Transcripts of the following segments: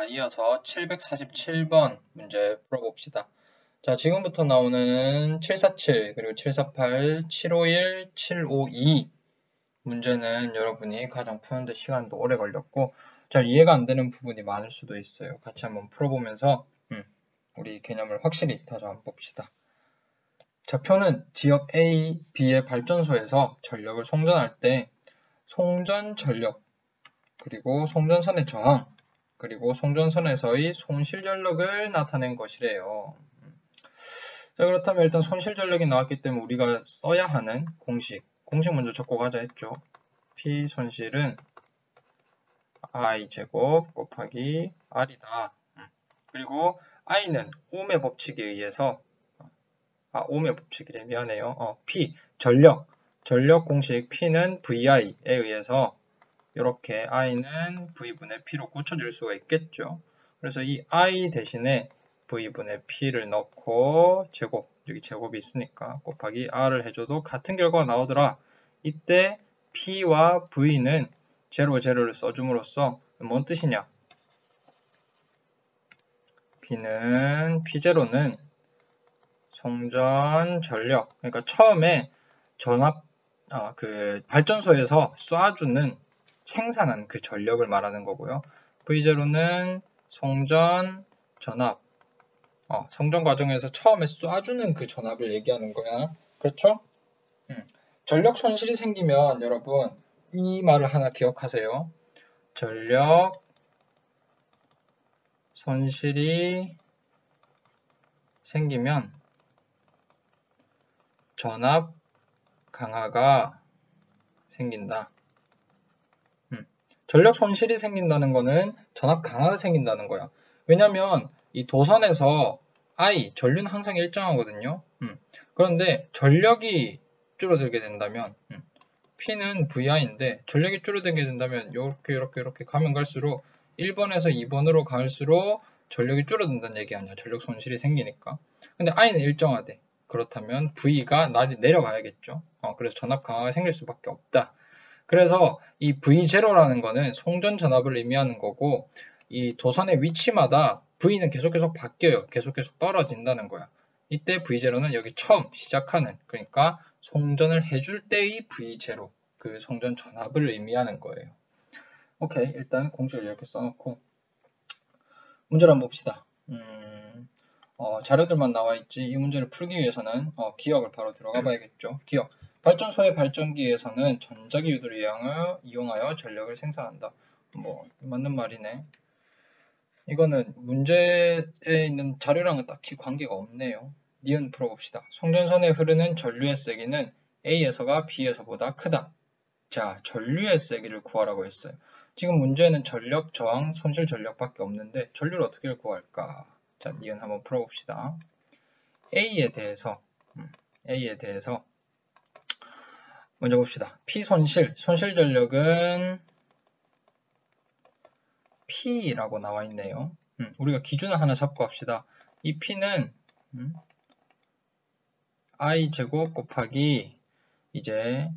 이어서 747번 문제 풀어봅시다. 자, 지금부터 나오는 747, 그리고 748, 751, 752 문제는 여러분이 가장 푸는데 시간도 오래 걸렸고 잘 이해가 안 되는 부분이 많을 수도 있어요. 같이 한번 풀어보면서 우리 개념을 확실히 다시 한번 봅시다. 자, 표는 지역 A, B의 발전소에서 전력을 송전할 때 송전 전력, 그리고 송전선의 저항, 그리고 송전선에서의 손실 전력을 나타낸 것이래요. 자, 그렇다면 일단 손실 전력이 나왔기 때문에 우리가 써야 하는 공식 먼저 적고 가자 했죠. P 손실은 I제곱 곱하기 R이다. 그리고 I는 ohm의 법칙에 의해서 ohm의 법칙이래, 미안해요. P 전력 공식 P는 VI에 의해서 이렇게 I는 V분의 P로 고쳐질 수가 있겠죠. 그래서 이 I 대신에 V분의 P를 넣고 제곱, 여기 제곱이 있으니까 곱하기 R을 해줘도 같은 결과가 나오더라. 이때 P와 V는 제로, 제로를 써줌으로써 뭔 뜻이냐? P0는 송전 전력, 그러니까 처음에 전압, 발전소에서 쏴주는 생산한 그 전력을 말하는 거고요. V0는 송전 전압, 송전 과정에서 처음에 쏴주는 그 전압을 얘기하는 거야. 그렇죠? 전력 손실이 생기면 여러분 이 말을 하나 기억하세요. 전력 손실이 생기면 전압 강화가 생긴다. 전력 손실이 생긴다는 거는 전압 강화가 생긴다는 거야. 왜냐면 이 도선에서 I, 전류는 항상 일정하거든요. 그런데 전력이 줄어들게 된다면 P는 VI인데 전력이 줄어들게 된다면 이렇게 가면 갈수록 1번에서 2번으로 갈수록 전력이 줄어든다는 얘기 아니야. 전력 손실이 생기니까. 근데 I는 일정하대. 그렇다면 V가 내려가야겠죠. 그래서 전압 강화가 생길 수밖에 없다. 그래서 이 V0라는 거는 송전 전압을 의미하는 거고 이 도선의 위치마다 V는 계속 바뀌어요. 계속 떨어진다는 거야. 이때 V0는 여기 처음 시작하는, 그러니까 송전을 해줄 때의 V0, 그 송전 전압을 의미하는 거예요. 오케이, 일단 공식을 이렇게 써놓고 문제를 한번 봅시다. 자료들만 나와 있지 이 문제를 풀기 위해서는 기억을 바로 들어가 봐야겠죠. 기억. 발전소의 발전기에서는 전자기 유도를 이용하여 전력을 생산한다. 뭐 맞는 말이네. 이거는 문제에 있는 자료랑은 딱히 관계가 없네요. 니은 풀어봅시다. 송전선에 흐르는 전류의 세기는 A에서가 B에서보다 크다. 자, 전류의 세기를 구하라고 했어요. 지금 문제는 전력, 저항, 손실 전력밖에 없는데 전류를 어떻게 구할까? 자, 니은 한번 풀어봅시다. A에 대해서 먼저 봅시다. P 손실 전력은 P라고 나와 있네요. 우리가 기준을 하나 잡고 합시다. 이 P는 I 제곱 곱하기 이제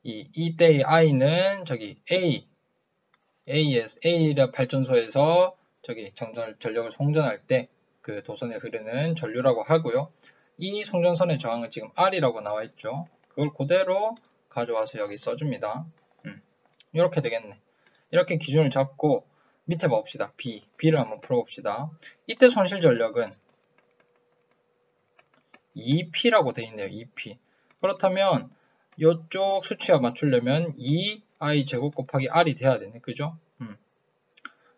이때의 I는 저기 A의 발전소에서 저기 전력을 송전할 때 그 도선에 흐르는 전류라고 하고요. 이 송전선의 저항은 지금 R이라고 나와 있죠. 그걸 그대로 가져와서 여기 써줍니다. 이렇게 되겠네. 이렇게 기준을 잡고 밑에 봅시다. B를 한번 풀어봅시다. 이때 손실 전력은 2P라고 되어 있네요. 2P. 그렇다면 이쪽 수치와 맞추려면 2I 제곱 곱하기 R이 돼야 되네. 그죠?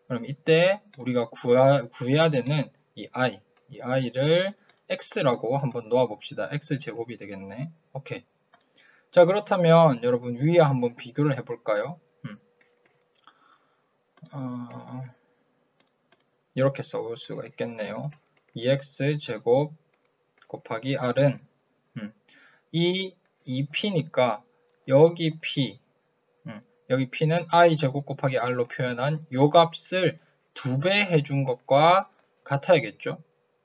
그럼 이때 우리가 구해야 되는 이 I를 X라고 한번 놓아봅시다. X 제곱이 되겠네. 오케이. 자, 그렇다면 여러분 위에 한번 비교를 해볼까요? 이렇게 써볼 수가 있겠네요. 2x 제곱 곱하기 r은 이 2p니까 여기 p는 i 제곱 곱하기 r로 표현한 요 값을 2배 해준 것과 같아야겠죠?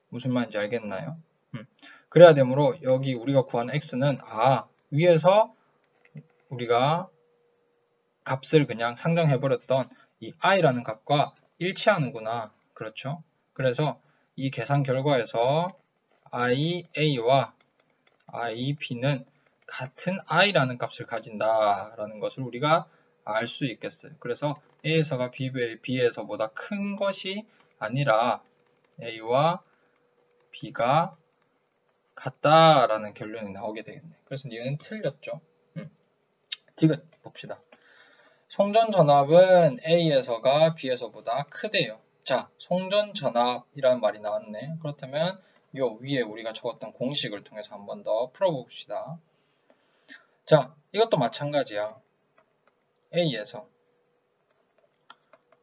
무슨 말인지 알겠나요? 그래야 되므로 여기 우리가 구하는 x는 위에서 우리가 값을 그냥 상정해버렸던 이 i라는 값과 일치하는구나. 그렇죠? 그래서 이 계산 결과에서 IA와 IB는 같은 i라는 값을 가진다라는 것을 우리가 알 수 있겠어요. 그래서 A에서가 B에서보다 큰 것이 아니라 A와 B가 같다라는 결론이 나오게 되겠네. 그래서 니은 틀렸죠. 디귿 봅시다. 송전전압은 A에서가 B에서보다 크대요. 자, 송전전압이라는 말이 나왔네. 그렇다면 요 위에 우리가 적었던 공식을 통해서 한 번 더 풀어봅시다. 자, 이것도 마찬가지야. A에서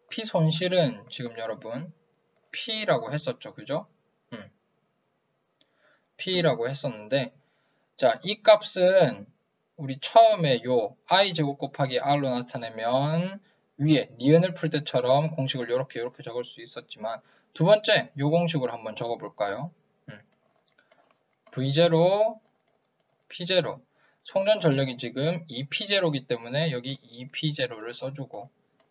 P 손실은 지금 여러분 P라고 했었죠. 그죠? P라고 했었는데, 자, 이 값은 우리 처음에 요 i제곱 곱하기 r로 나타내면 위에 니은을 풀 때처럼 공식을 이렇게 적을 수 있었지만, 두 번째 요 공식으로 한번 적어볼까요? V0, P0. 송전 전력이 지금 2P0이기 때문에 여기 2P0를 써주고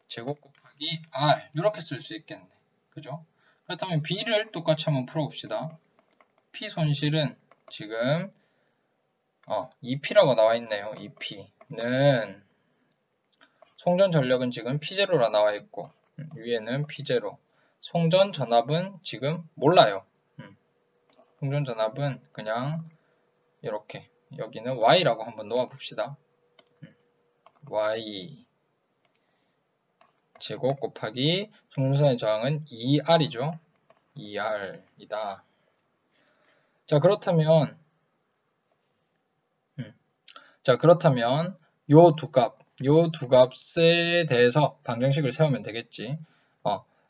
제곱 곱하기 R 이렇게 쓸 수 있겠네. 그죠? 그렇다면 B를 똑같이 한번 풀어봅시다. P 손실은 지금 2P라고 나와 있네요. 2P는 송전 전력은 지금 P0라 나와 있고 위에는 P0. 송전 전압은 지금 몰라요. 송전 전압은 그냥 이렇게 여기는 Y라고 한번 놓아 봅시다. Y 제곱 곱하기 송전선의 저항은 2R이죠. 2R이다. 자, 그렇다면 요 두 값에 대해서 방정식을 세우면 되겠지.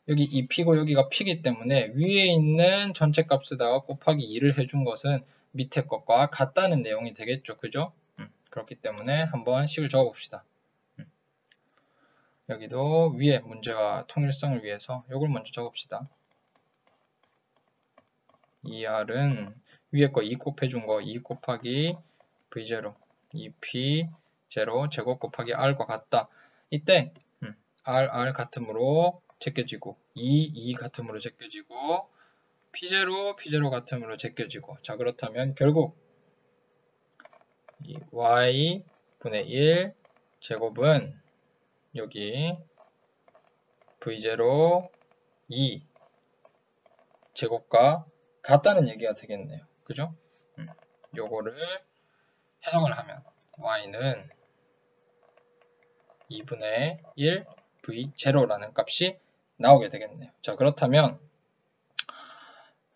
여기 2P고 여기가 P이기 때문에 위에 있는 전체 값에다가 곱하기 2를 해준 것은 밑에 것과 같다는 내용이 되겠죠. 그죠? 그렇기 때문에 한번 식을 적어봅시다. 여기도 위에 문제와 통일성을 위해서 이걸 먼저 적읍시다. 2R은 위에 거 2 곱해준 거 2 곱하기 V0 2P0 제곱 곱하기 R과 같다. 이때 R 같음으로 제껴지고 2 같음으로 제껴지고 P0 같음으로 제껴지고. 자, 그렇다면 결국 이 Y분의 1 제곱은 여기 V0 2 제곱과 같다는 얘기가 되겠네요. 그죠? 요거를 해석을 하면 Y는 2분의 1 V0라는 값이 나오게 되겠네요. 자, 그렇다면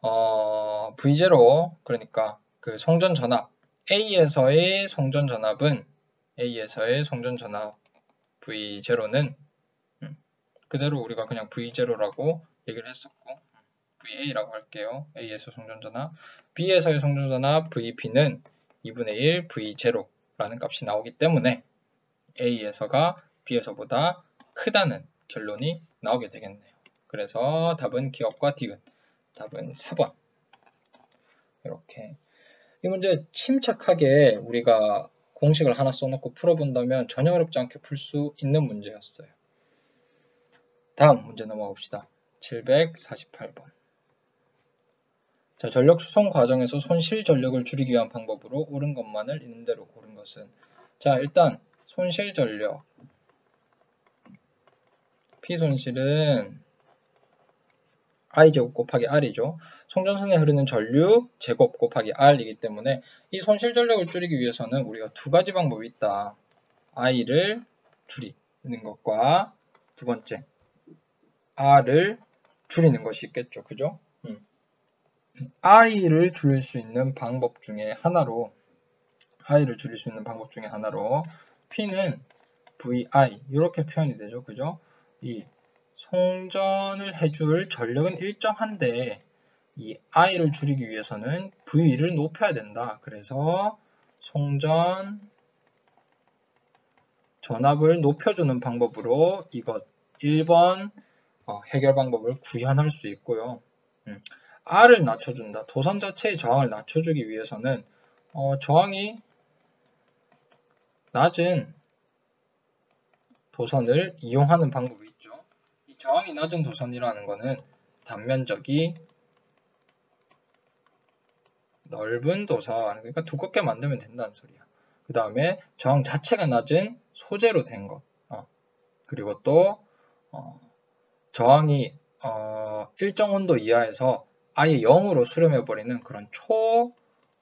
V0 그러니까 그 송전전압 A에서의 송전전압은 V0는 그대로 우리가 그냥 V0라고 얘기를 했었고 VA라고 할게요. A에서 송전전압 B에서의 송전전압 VB는 2분의 1 V0라는 값이 나오기 때문에 A에서가 B에서보다 크다는 결론이 나오게 되겠네요. 그래서 답은 기억과 디귿. 답은 4번. 이렇게. 이 문제 침착하게 우리가 공식을 하나 써놓고 풀어본다면 전혀 어렵지 않게 풀 수 있는 문제였어요. 다음 문제 넘어가 봅시다. 748번. 자, 전력 수송 과정에서 손실 전력을 줄이기 위한 방법으로 옳은 것만을 있는 대로 고른 것은. 자, 일단 손실 전력 P 손실은 I제곱 곱하기 R이죠. 송전선에 흐르는 전류 제곱 곱하기 R이기 때문에 이 손실 전력을 줄이기 위해서는 우리가 두 가지 방법이 있다. I를 줄이는 것과 두 번째 R을 줄이는 것이 있겠죠. 그죠? I를 줄일 수 있는 방법 중에 하나로 P는 VI 이렇게 표현이 되죠. 그죠? 이 송전을 해줄 전력은 일정한데 이 I를 줄이기 위해서는 V를 높여야 된다. 그래서 송전 전압을 높여주는 방법으로 이것 1번 해결 방법을 구현할 수 있고요. R을 낮춰준다. 도선 자체의 저항을 낮춰주기 위해서는 저항이 낮은 도선을 이용하는 방법이 있죠. 이 저항이 낮은 도선이라는 거는 단면적이 넓은 도선, 그러니까 두껍게 만들면 된다는 소리야. 그 다음에 저항 자체가 낮은 소재로 된 것. 그리고 또 저항이 일정 온도 이하에서 아예 0으로 수렴해버리는 그런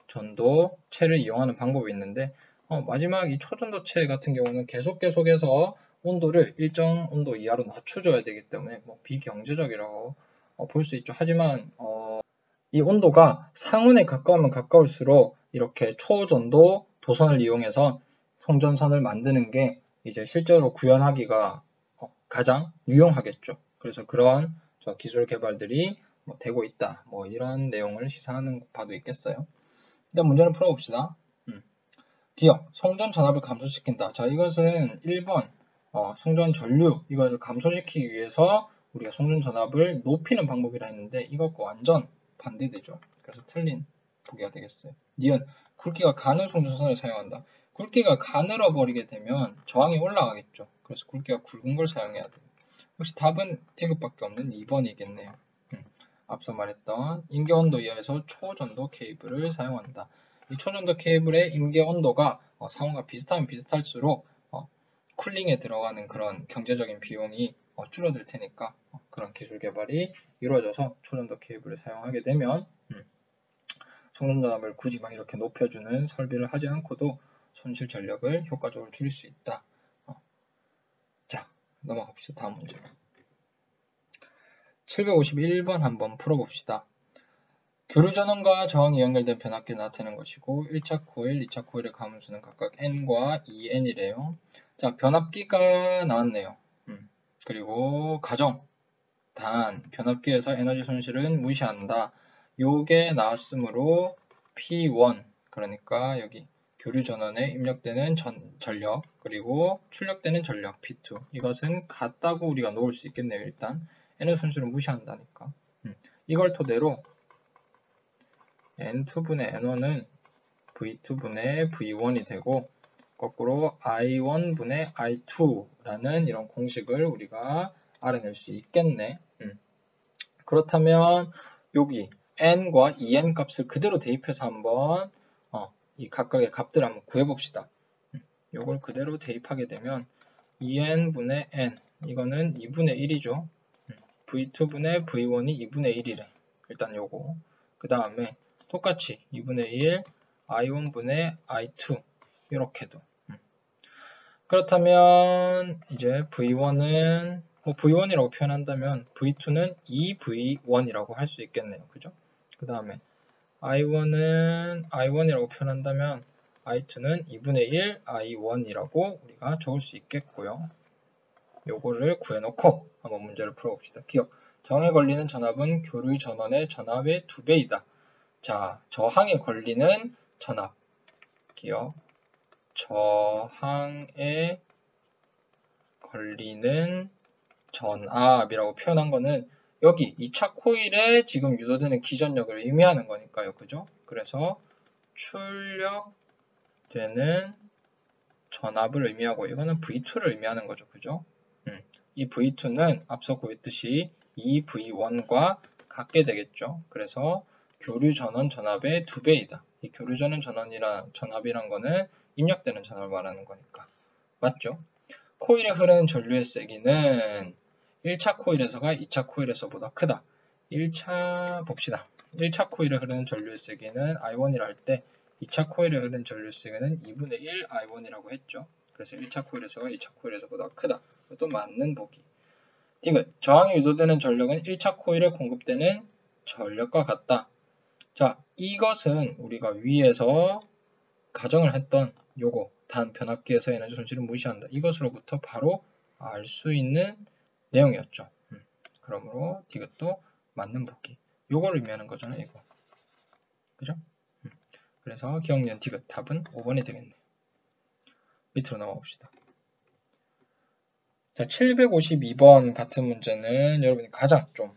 초전도체를 이용하는 방법이 있는데 마지막 이 초전도체 같은 경우는 계속해서 온도를 일정 온도 이하로 낮춰줘야 되기 때문에 비경제적이라고 볼 수 있죠. 하지만 이 온도가 상온에 가까우면 가까울수록 이렇게 초전도 도선을 이용해서 송전선을 만드는 게 이제 실제로 구현하기가 가장 유용하겠죠. 그래서 그런 기술 개발들이 되고 있다. 이런 내용을 시사하는 바도 있겠어요. 일단 문제를 풀어봅시다. D형, 송전 전압을 감소시킨다. 자, 이것은 1번 송전 전류 이거를 감소시키기 위해서 우리가 송전 전압을 높이는 방법이라 했는데 이것과 완전 반대되죠. 그래서 틀린 보기가 되겠어요. 니은, 굵기가 가는 송전선을 사용한다. 굵기가 가늘어 버리게 되면 저항이 올라가겠죠. 그래서 굵기가 굵은 걸 사용해야 돼요. 역시 답은 D급밖에 없는 2번이겠네요. 앞서 말했던 임계 온도 이하에서 초전도 케이블을 사용한다. 이 초전도 케이블의 임계 온도가 상온과 비슷하면 비슷할수록 쿨링에 들어가는 그런 경제적인 비용이 줄어들 테니까 그런 기술 개발이 이루어져서 초전도 케이블을 사용하게 되면 송전전압을 굳이 막 이렇게 높여주는 설비를 하지 않고도 손실 전력을 효과적으로 줄일 수 있다. 자, 넘어갑시다. 다음 문제로. 751번 한번 풀어봅시다. 교류 전원과 저항이 연결된 변압기에 나타내는 것이고 1차 코일, 2차 코일의 가문수는 각각 N과 2N이래요. 자, 변압기가 나왔네요. 그리고 가정, 단, 변압기에서 에너지 손실은 무시한다. 요게 나왔으므로 P1, 그러니까 여기 교류 전원에 입력되는 전력, 그리고 출력되는 전력 P2. 이것은 같다고 우리가 놓을 수 있겠네요. 일단 에너지 손실은 무시한다니까. 이걸 토대로 N2분의 N1은 V2분의 V1이 되고 거꾸로 I1분의 I2라는 이런 공식을 우리가 알아낼 수 있겠네. 그렇다면 여기 N과 2N 값을 그대로 대입해서 한번 이 각각의 값들을 한번 구해봅시다. 요걸 그대로 대입하게 되면 2N분의 N 이거는 2분의 1이죠. V2분의 V1이 2분의 1이래. 일단 요거. 그 다음에 똑같이 2분의 1 I1분의 I2 이렇게도. 그렇다면 이제 V1은 V1이라고 표현한다면 V2는 2V1이라고 할 수 있겠네요. 그죠? 그 다음에 I1은 I1이라고 표현한다면 I2는 2분의 1 I1이라고 우리가 적을 수 있겠고요. 요거를 구해놓고 한번 문제를 풀어봅시다. 기억. 저항에 걸리는 전압은 교류 전원의 전압의 2배이다. 자, 저항에 걸리는 전압. 기억. 저항에 걸리는 전압이라고 표현한 거는 여기 2차 코일에 지금 유도되는 기전력을 의미하는 거니까요. 그죠? 그래서 출력되는 전압을 의미하고 이거는 V2를 의미하는 거죠. 그죠? 이 V2는 앞서 구했듯이 이 V1과 같게 되겠죠. 그래서 교류 전원 전압의 2배이다. 이 교류 전원 전압이란 거는 입력되는 전압을 말하는 거니까. 맞죠? 코일에 흐르는 전류의 세기는 1차 코일에서가 2차 코일에서보다 크다. 1차 봅시다. 1차 코일에 흐르는 전류의 세기는 I1이라 할 때 2차 코일에 흐르는 전류의 세기는 2분의 1 I1이라고 했죠. 그래서 1차 코일에서가 2차 코일에서보다 크다. 이것도 맞는 보기. 디귿. 저항에 유도되는 전력은 1차 코일에 공급되는 전력과 같다. 자, 이것은 우리가 위에서 가정을 했던 요거 단 변압기에서 에너지 손실을 무시한다. 이것으로부터 바로 알 수 있는 내용이었죠. 그러므로 디귿도 맞는 보기. 요걸 의미하는 거잖아요. 이거. 그죠? 그래서 기억년 디귿 답은 5번이 되겠네요. 밑으로 넘어가 봅시다. 자, 752번 같은 문제는 여러분이 가장 좀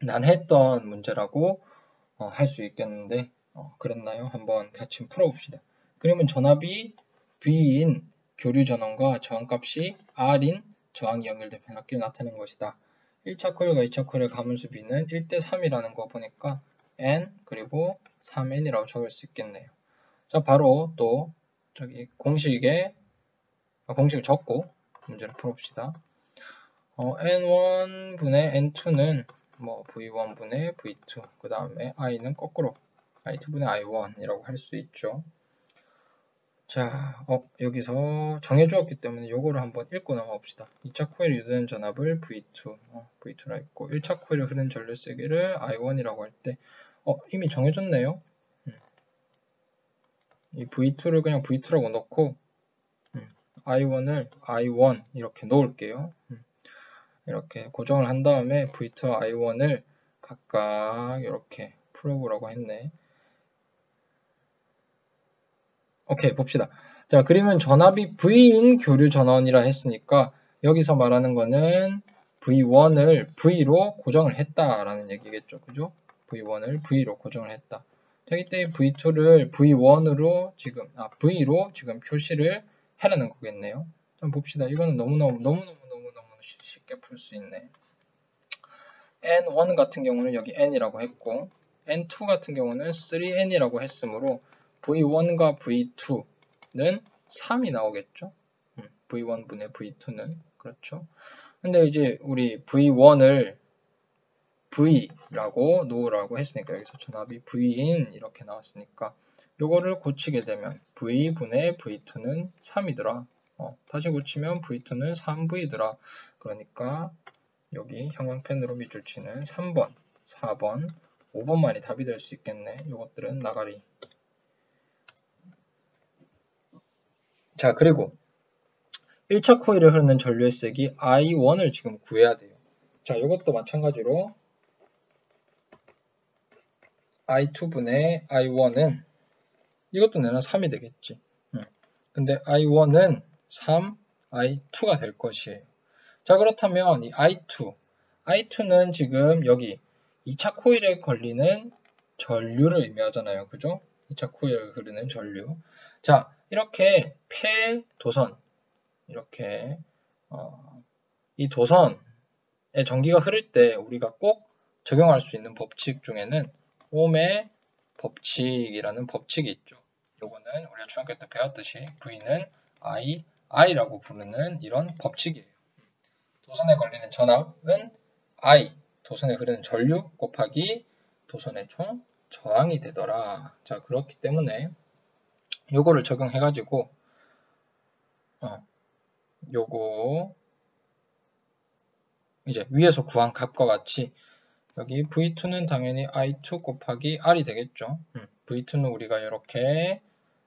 난했던 문제라고 할 수 있겠는데 그랬나요? 한번 같이 풀어봅시다. 그러면 전압이 V인 교류 전원과 저항값이 R인 저항이 연결된 변압기를 나타낸 것이다. 1차 코일과 2차 코일의 가분수 B는 1대3이라는 거 보니까 N 그리고 3N이라고 적을 수 있겠네요. 자, 바로 또 저기 공식을 적고 문제를 풀어봅시다. N1분의 N2는 뭐 V1분의 V2, 그 다음에 I는 거꾸로 I2분의 I1이라고 할 수 있죠. 자, 여기서 정해주었기 때문에 요거를 한번 읽고 넘어갑시다. 2차 코일에 유도된 전압을 V2, V2라 했고 1차 코일에 흐르는 전류 세기를 I1이라고 할 때 이미 정해졌네요. 이 V2를 그냥 V2라고 넣고 I1을 I1 이렇게 놓을게요. 이렇게 고정을 한 다음에 V2와 I1을 각각 이렇게 풀어보라고 했네. 오케이, 봅시다. 자, 그러면 전압이 V인 교류 전원이라 했으니까 여기서 말하는 거는 V1을 V로 고정을 했다라는 얘기겠죠. 그죠? V1을 V로 고정을 했다. 자, 이때 V2를 V1으로 V로 지금 표시를 해라는 거겠네요. 한번 봅시다. 이거는 너무너무 쉽게 풀 수 있네. N1 같은 경우는 여기 N이라고 했고 N2 같은 경우는 3N이라고 했으므로 V1과 V2는 3이 나오겠죠. V1분의 V2는 그렇죠. 근데 이제 우리 V1을 V라고 놓으라고 했으니까 여기서 전압이 V인 이렇게 나왔으니까 요거를 고치게 되면 V분의 V2는 3이더라. 다시 고치면 V2는 3V더라. 그러니까 여기 형광펜으로 밑줄 치는 3번, 4번, 5번만이 답이 될 수 있겠네. 요것들은 나가리. 자, 그리고 1차 코일에 흐르는 전류의 색이 I1을 지금 구해야 돼요. 자, 이것도 마찬가지로 I2분의 I1은 이것도 내나 3이 되겠지. 근데 I1은 3, I2가 될 것이에요. 자, 그렇다면 이 I2는 지금 여기 2차 코일에 걸리는 전류를 의미하잖아요. 그죠? 2차 코일에 흐르는 전류. 자, 이렇게 폐도선, 이렇게 이 도선에 전기가 흐를 때 우리가 꼭 적용할 수 있는 법칙 중에는 옴의 법칙이라는 법칙이 있죠. 요거는 우리가 중학교 때 배웠듯이 V는 I라고 부르는 이런 법칙이에요. 도선에 걸리는 전압은 I, 도선에 흐르는 전류 곱하기 도선의 총 저항이 되더라. 자, 그렇기 때문에 요거를 적용해가지고 요거 이제 위에서 구한 값과 같이 여기 V2는 당연히 I2 곱하기 R이 되겠죠. V2는 우리가 이렇게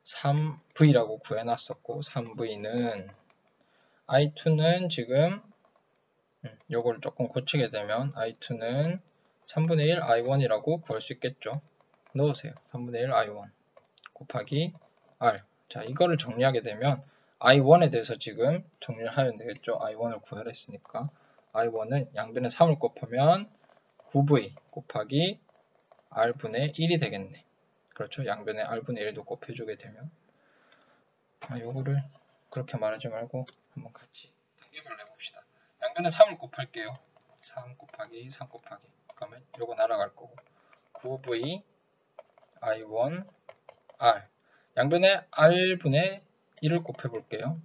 3V라고 구해놨었고 3V는 I2는 지금 요걸 조금 고치게 되면 I2는 3분의 1 I1이라고 구할 수 있겠죠. 넣으세요. 3분의 1 I1 곱하기 R. 자, 이거를 정리하게 되면 I1에 대해서 지금 정리를 하면 되겠죠. I1을 구하라 했으니까 I1은 양변에 3을 곱하면 9V 곱하기 R분의 1이 되겠네. 그렇죠. 양변에 R분의 1도 곱해주게 되면 요거를 그렇게 말하지 말고 한번 같이 대입을 해봅시다. 양변에 3을 곱할게요. 3 곱하기 3 곱하기 그러면 요거 날아갈 거고 9V I1 R 양변에 R분의 1을 곱해볼게요.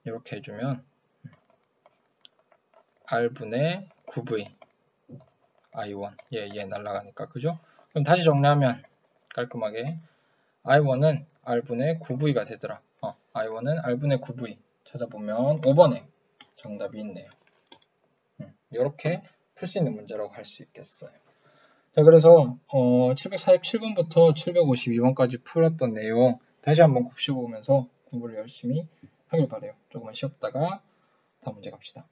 이렇게 해주면 R분의 9V I1 얘 날아가니까 그죠? 그럼 다시 정리하면 깔끔하게 I1은 R분의 9V가 되더라. I1은 R분의 9V 찾아보면 5번에 정답이 있네요. 이렇게 풀 수 있는 문제라고 할 수 있겠어요. 자, 그래서 747번부터 752번까지 풀었던 내용 다시 한번 곱씹어보면서 공부를 열심히 하길 바래요. 조금만 쉬었다가 다음 문제 갑시다.